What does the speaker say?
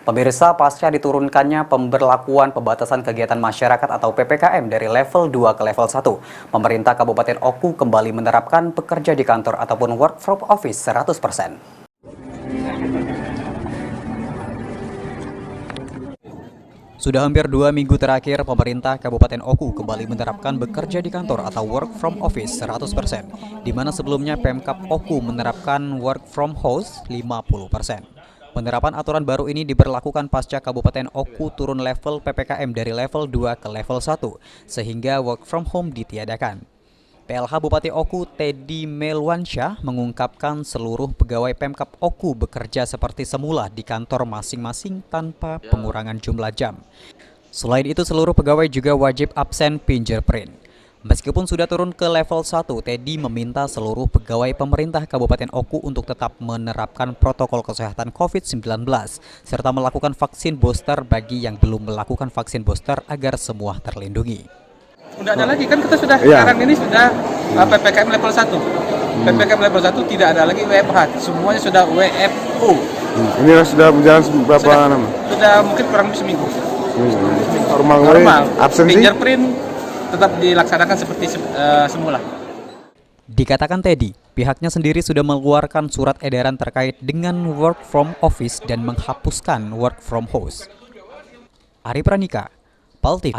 Pemirsa, pasca diturunkannya pemberlakuan pembatasan kegiatan masyarakat atau PPKM dari level 2 ke level 1, pemerintah Kabupaten Oku kembali menerapkan pekerja di kantor ataupun work from office 100%. Sudah hampir 2 minggu terakhir, pemerintah Kabupaten Oku kembali menerapkan bekerja di kantor atau work from office 100%, di mana sebelumnya Pemkab Oku menerapkan work from house 50%. Penerapan aturan baru ini diberlakukan pasca Kabupaten Oku turun level PPKM dari level 2 ke level 1, sehingga work from home ditiadakan. PLH Bupati Oku Teddy Melwansyah mengungkapkan seluruh pegawai Pemkab Oku bekerja seperti semula di kantor masing-masing tanpa pengurangan jumlah jam. Selain itu, seluruh pegawai juga wajib absen fingerprint. Meskipun sudah turun ke level 1, Teddy meminta seluruh pegawai pemerintah Kabupaten Oku untuk tetap menerapkan protokol kesehatan COVID-19 serta melakukan vaksin booster bagi yang belum melakukan vaksin booster agar semua terlindungi. Udah ada lagi kan kita sudah sekarang ini sudah PPKM level 1. PPKM level 1 tidak ada lagi WFH, semuanya sudah WFO. Ini sudah berjalan berapa lama? Sudah mungkin kurang lebih seminggu. Normal. Absensi? Fingerprint tetap dilaksanakan seperti semula. Dikatakan Teddy, pihaknya sendiri sudah mengeluarkan surat edaran terkait dengan work from office dan menghapuskan work from house. Ari Pranika, PAL TV.